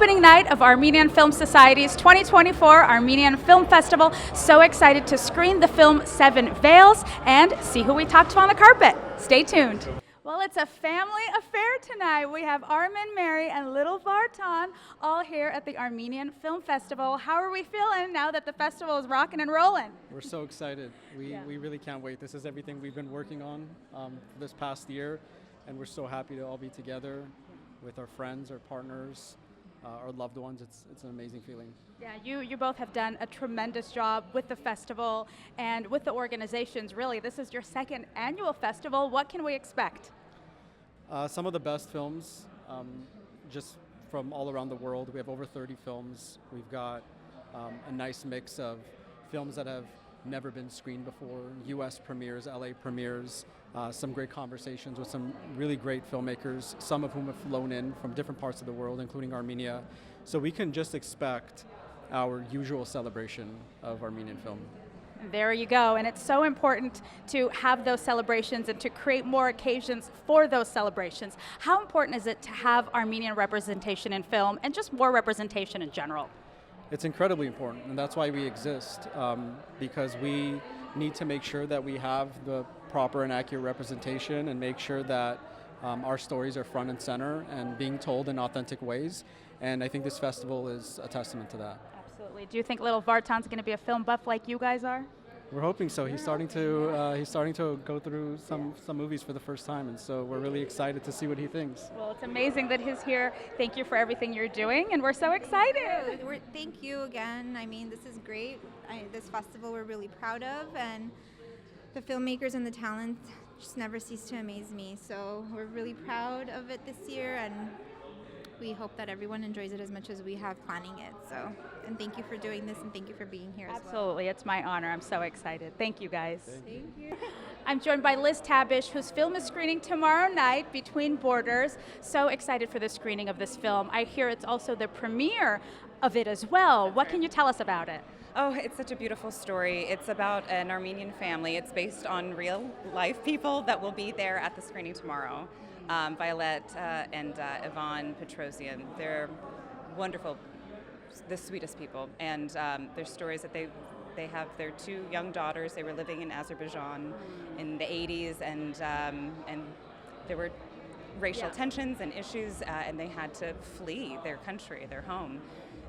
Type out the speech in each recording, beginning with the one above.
opening night of Armenian Film Society's 2024 Armenian Film Festival. So excited to screen the film Seven Veils and see who we talk to on the carpet. Stay tuned. Well, it's a family affair tonight. We have Armin, Mary, and little Vartan all here at the Armenian Film Festival. How are we feeling now that the festival is rocking and rolling? We're so excited. We really can't wait. This is everything we've been working on this past year, and we're so happy to all be together with our friends, our partners, our loved ones. It's an amazing feeling. Yeah, you both have done a tremendous job with the festival and with the organizations. Really, this is your second annual festival. What can we expect? Some of the best films, just from all around the world. We have over 30 films. We've got a nice mix of films that have never been screened before, US premieres, LA premieres, some great conversations with some really great filmmakers, some of whom have flown in from different parts of the world, including Armenia. So we can just expect our usual celebration of Armenian film. There you go, and it's so important to have those celebrations and to create more occasions for those celebrations. How important is it to have Armenian representation in film and just more representation in general? It's incredibly important, and that's why we exist, because we need to make sure that we have the proper and accurate representation and make sure that our stories are front and center and being told in authentic ways, and I think this festival is a testament to that. Absolutely. Do you think little Vartan's going to be a film buff like you guys are? We're hoping so. He's starting to go through some movies for the first time, and so we're really excited to see what he thinks. Well, it's amazing that he's here. Thank you for everything you're doing, and we're so excited. Thank you again. I mean, this is great. This festival we're really proud of, and the filmmakers and the talent just never cease to amaze me. So we're really proud of it this year, and we hope that everyone enjoys it as much as we have planning it. So, and thank you for doing this, and thank you for being here as well. Absolutely, it's my honor. I'm so excited. Thank you, guys. Thank you. I'm joined by Liz Tabish, whose film is screening tomorrow night, Between Borders. So excited for the screening of this film. I hear it's also the premiere of it as well. What can you tell us about it? Oh, it's such a beautiful story. It's about an Armenian family. It's based on real life people that will be there at the screening tomorrow. Violet and Ivan Petrosian. They're wonderful, the sweetest people, and their stories that they have their two young daughters. They were living in Azerbaijan in the 80s, and there were racial tensions and issues, and they had to flee their country, their home,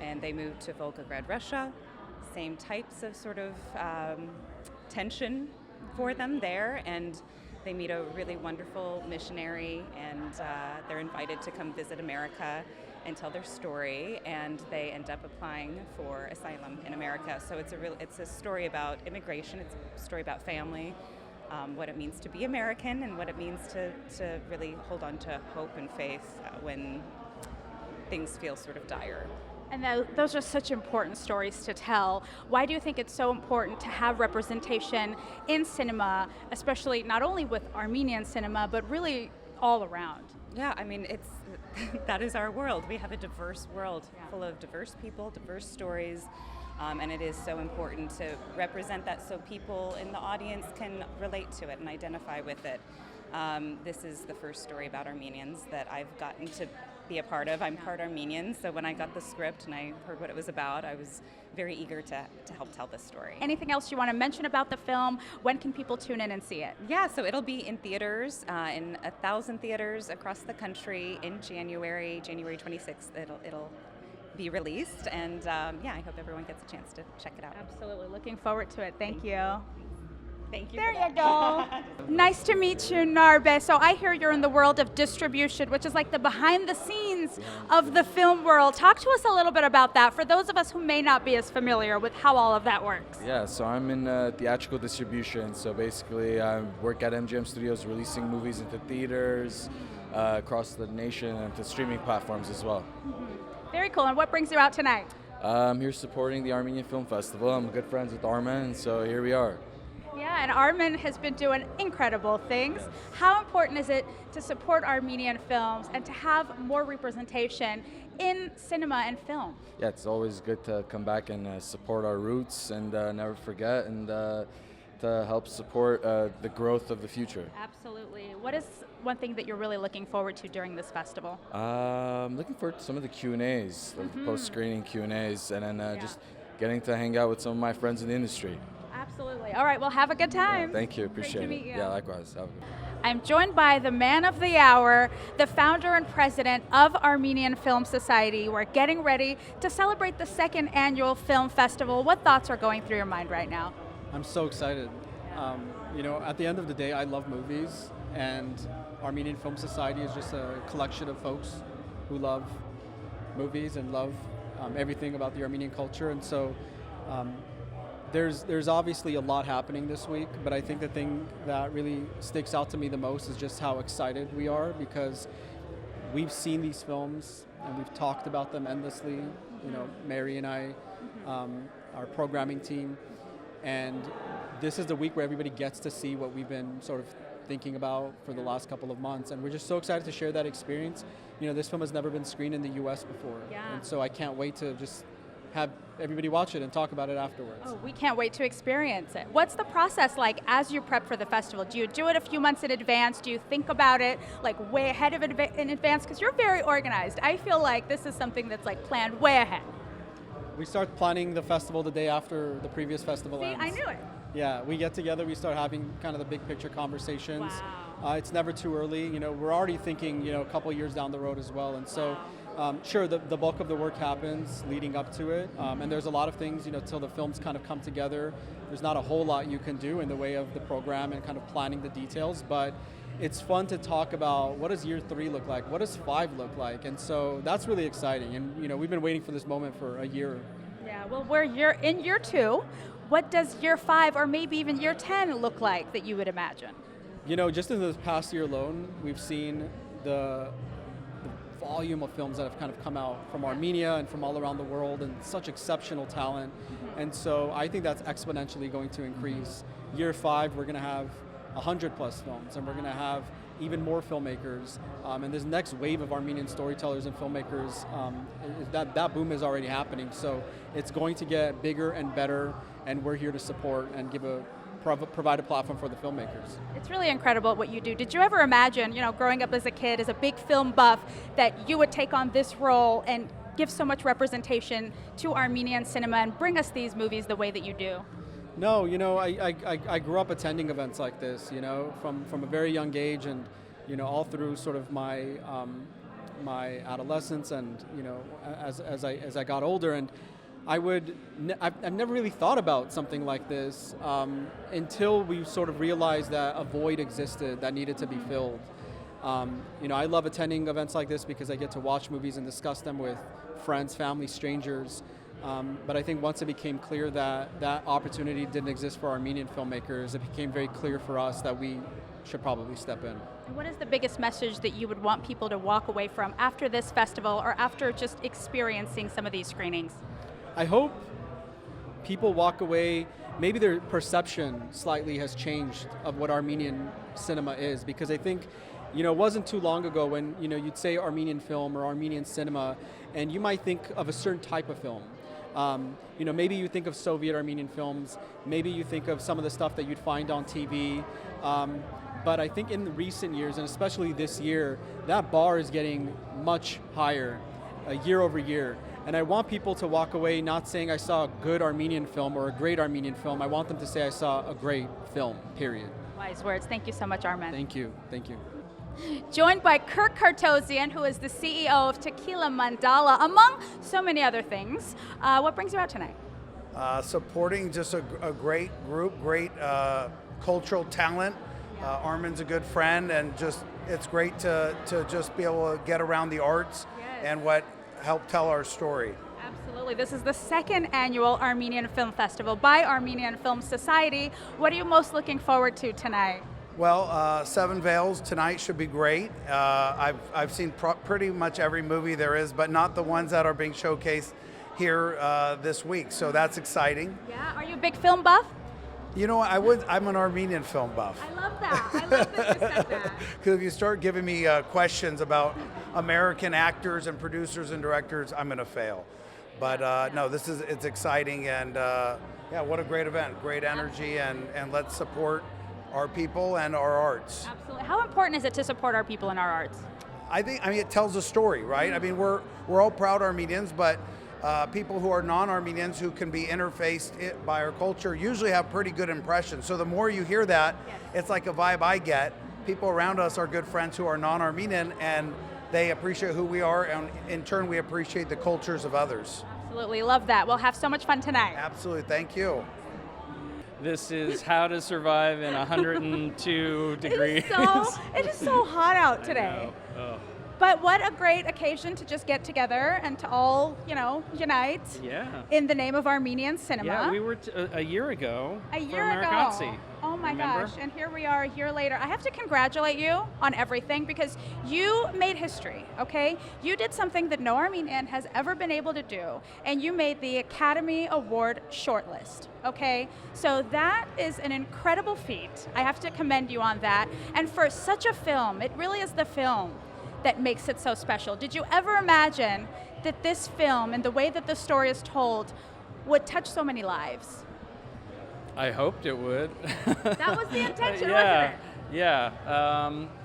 and they moved to Volgograd, Russia. Same types of sort of tension for them there, and they meet a really wonderful missionary, and they're invited to come visit America and tell their story, and they end up applying for asylum in America. So it's a story about immigration. It's a story about family, what it means to be American, and what it means to really hold on to hope and faith when things feel sort of dire. And those are such important stories to tell. Why do you think it's so important to have representation in cinema, especially not only with Armenian cinema, but really all around? Yeah, I mean, that is our world. We have a diverse world full of diverse people, diverse stories, and it is so important to represent that so people in the audience can relate to it and identify with it. This is the first story about Armenians that I've gotten to be a part of. I'm part Armenian, so when I got the script and I heard what it was about, I was very eager to help tell this story. Anything else you want to mention about the film? When can people tune in and see it? Yeah, so it'll be in theaters, in 1,000 theaters across the country in January 26th. It'll be released, and I hope everyone gets a chance to check it out. Absolutely, looking forward to it. Thank you. Thank you. There you go. Nice to meet you, Narbe. So I hear you're in the world of distribution, which is like the behind the scenes of the film world. Talk to us a little bit about that for those of us who may not be as familiar with how all of that works. Yeah, so I'm in theatrical distribution. So basically I work at MGM Studios releasing movies into theaters across the nation and to streaming platforms as well. Very cool. And what brings you out tonight? I'm here supporting the Armenian Film Festival. I'm good friends with Armen, and so here we are. Yeah, and Armin has been doing incredible things. How important is it to support Armenian films and to have more representation in cinema and film? Yeah, it's always good to come back and support our roots and never forget, and to help support the growth of the future. Absolutely. one thing that you're really looking forward to during this festival? Looking forward to some of the Q&As, the post-screening Q&As, and then just getting to hang out with some of my friends in the industry. Absolutely. All right, well, have a good time. Thank you, appreciate Great to it. meet you. Yeah, likewise. Have a good I'm joined by the man of the hour, the founder and president of Armenian Film Society. We're getting ready to celebrate the second annual film festival. What thoughts are going through your mind right now? I'm so excited. At the end of the day, I love movies, and Armenian Film Society is just a collection of folks who love movies and love everything about the Armenian culture. And so there's obviously a lot happening this week, but I think the thing that really sticks out to me the most is just how excited we are, because we've seen these films and we've talked about them endlessly. Mary and I, our programming team, and this is the week where everybody gets to see what we've been sort of thinking about for the last couple of months, and we're just so excited to share that experience. This film has never been screened in the U.S. before, and so I can't wait to just have everybody watch it and talk about it afterwards. Oh, we can't wait to experience it. What's the process like as you prep for the festival? Do you do it a few months in advance? Do you think about it like way ahead of in advance? Because you're very organized. I feel like this is something that's like planned way ahead. We start planning the festival the day after the previous festival ends. I knew it. Yeah, we get together, we start having kind of the big picture conversations. Wow. It's never too early. We're already thinking, a couple years down the road as well. And so, sure, the bulk of the work happens leading up to it. And there's a lot of things, till the films kind of come together. There's not a whole lot you can do in the way of the program and kind of planning the details, but it's fun to talk about what does year 3 look like? What does 5 look like? And so that's really exciting. And, we've been waiting for this moment for a year. Yeah, well, we're in year 2. What does year 5 or maybe even year 10 look like that you would imagine? Just in the past year alone, we've seen the volume of films that have kind of come out from Armenia and from all around the world, and such exceptional talent. And so I think that's exponentially going to increase. Year 5, we're going to have 100 plus films, and we're going to have even more filmmakers. And this next wave of Armenian storytellers and filmmakers, that boom is already happening. So it's going to get bigger and better, and we're here to support and provide a platform for the filmmakers. It's really incredible what you do. Did you ever imagine, growing up as a kid, as a big film buff, that you would take on this role and give so much representation to Armenian cinema and bring us these movies the way that you do? No, I grew up attending events like this, from a very young age, and all through sort of my my adolescence, and as I got older, and I've never really thought about something like this until we sort of realized that a void existed that needed to be filled. I love attending events like this because I get to watch movies and discuss them with friends, family, strangers. But I think once it became clear that that opportunity didn't exist for Armenian filmmakers, it became very clear for us that we should probably step in. And what is the biggest message that you would want people to walk away from after this festival or after just experiencing some of these screenings? I hope people walk away, maybe their perception slightly has changed of what Armenian cinema is, because I think, it wasn't too long ago when, you'd say Armenian film or Armenian cinema, and you might think of a certain type of film. Maybe you think of Soviet Armenian films, maybe you think of some of the stuff that you'd find on TV, but I think in the recent years, and especially this year, that bar is getting much higher, year over year. And I want people to walk away not saying I saw a good Armenian film or a great Armenian film. I want them to say I saw a great film, period. Wise words. Thank you so much, Armin. Thank you. Joined by Kirk Kartosian, who is the CEO of Tequila Mandala, among so many other things. What brings you out tonight? Supporting just a great group, great cultural talent. Armin's a good friend, and it's great to just be able to get around the arts and what help tell our story. Absolutely. This is the second annual Armenian Film Festival by Armenian Film Society. What are you most looking forward to tonight? Well, Seven Veils tonight should be great. I've seen pretty much every movie there is, but not the ones that are being showcased here this week. So that's exciting. Yeah. Are you a big film buff? I'm an Armenian film buff. I love that. I love that you said that. Because if you start giving me questions about American actors and producers and directors, I'm going to fail. But no, it's exciting, and what a great event, great energy, and let's support our people and our arts. Absolutely. How important important is it to support our people in our arts? I mean, it tells a story, right? I mean, we're all proud Armenians, but people who are non-Armenians who can be interfaced by our culture usually have pretty good impressions. So the more you hear that, it's like a vibe I get. People around us are good friends who are non-Armenian, and they appreciate who we are, and in turn we appreciate the cultures of others. Absolutely, love that. We'll have so much fun tonight. Absolutely, thank you. This is how to survive in 102 degrees. It is so hot out today. Oh. But what a great occasion to just get together and to all, unite Yeah. in the name of Armenian cinema. Yeah, we were a year ago. A year for ago. Mercazzi. Oh my Remember? gosh, and here we are a year later. I have to congratulate you on everything because you made history, okay? You did something that no Armenian has ever been able to do, and you made the Academy Award shortlist, okay? So that is an incredible feat. I have to commend you on that. And for such a film, it really is the film that makes it so special. Did you ever imagine that this film and the way that the story is told would touch so many lives? I hoped it would. That was the intention, yeah, wasn't it?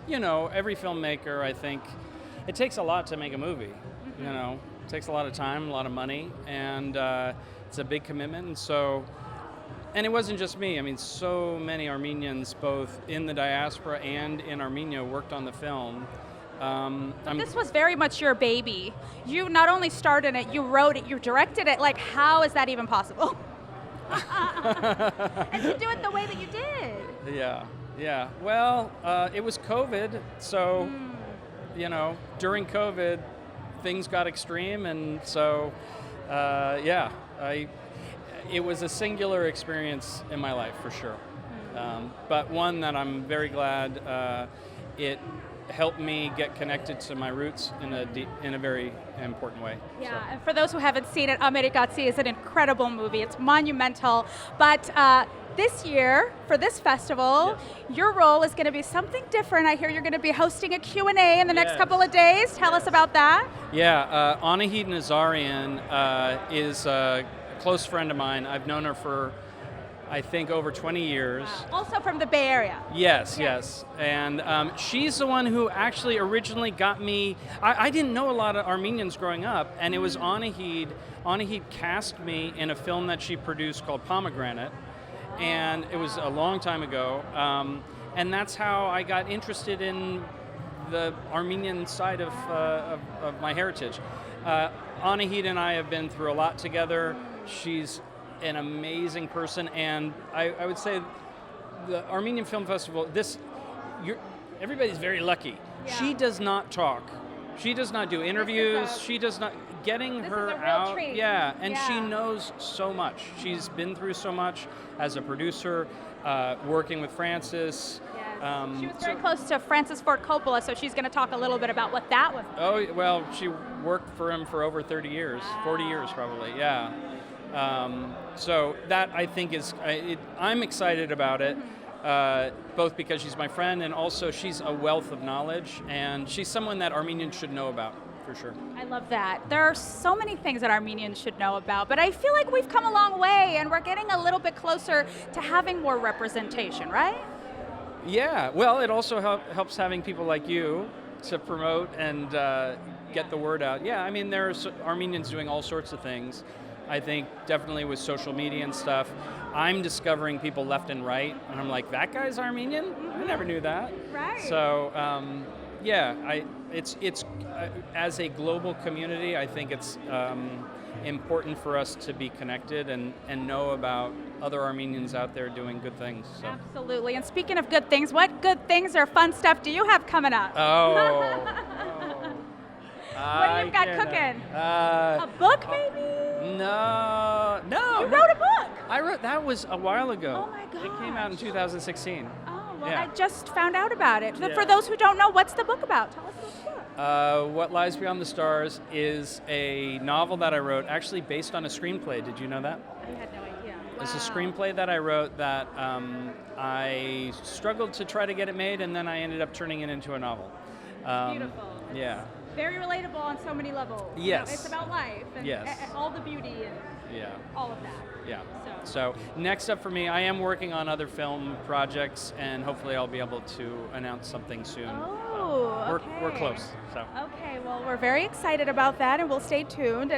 Yeah. Every filmmaker, I think, it takes a lot to make a movie. It takes a lot of time, a lot of money, and it's a big commitment. And it wasn't just me. I mean, so many Armenians, both in the diaspora and in Armenia, worked on the film. This was very much your baby. You not only starred in it, you wrote it, you directed it. Like, how is that even possible? And to do it the way that you did. Yeah. Well, it was COVID, so, during COVID, things got extreme, and so, it was a singular experience in my life, for sure. But one that I'm very glad it helped me get connected to my roots in a very important way. Yeah, and for those who haven't seen it, Atom Egoyan is an incredible movie. It's monumental. But this year, for this festival, your role is going to be something different. I hear you're going to be hosting a Q&A in the next couple of days. Tell us about that. Yeah, Anahid Nazarian is a close friend of mine. I've known her for, I think, over 20 years. Wow. Also from the Bay Area. Yes. And she's the one who actually originally got me. I didn't know a lot of Armenians growing up, and it was Anahid. Anahid cast me in a film that she produced called Pomegranate, and it was a long time ago. And that's how I got interested in the Armenian side of my heritage. Anahid and I have been through a lot together. She's an amazing person, and I would say the Armenian Film Festival, everybody's very lucky. Yeah. She does not talk. She does not do interviews. She does not, getting her is a real out. treat. Yeah, and Yeah. she knows so much. She's been through so much as a producer, working with Francis. She was very close to Francis Ford Coppola, so she's going to talk a little bit about what that was. Oh, well, she worked for him for over 30 years, 40 years probably, yeah. So that, I think, I'm excited about it, both because she's my friend and also she's a wealth of knowledge, and she's someone that Armenians should know about, for sure. I love that. There are so many things that Armenians should know about, but I feel like we've come a long way and we're getting a little bit closer to having more representation, right? Yeah, well, it also helps having people like you to promote and get the word out. Yeah, I mean, there's Armenians doing all sorts of things. I think definitely with social media and stuff, I'm discovering people left and right, and I'm like, that guy's Armenian? I never knew that. Right. So, it's as a global community, I think it's important for us to be connected and know about other Armenians out there doing good things. So. Absolutely. And speaking of good things, what good things or fun stuff do you have coming up? What do you got cooking? A book, maybe? No. You wrote a book? That was a while ago. Oh my gosh. It came out in 2016. Oh, well, Yeah. I just found out about it. Yeah. For those who don't know, what's the book about? Tell us about the book. What Lies Beyond the Stars is a novel that I wrote, actually based on a screenplay. Did you know that? I had no idea. It's a screenplay that I wrote that I struggled to try to get it made, and then I ended up turning it into a novel. Beautiful. Yeah. Very relatable on so many levels. You know, Yes. it's about life and Yes. all the beauty and Yeah. all of that. Yeah. So. So next up for me, I am working on other film projects, and hopefully I'll be able to announce something soon. Oh, We're okay. close. So. Okay, well, we're very excited about that, and we'll stay tuned.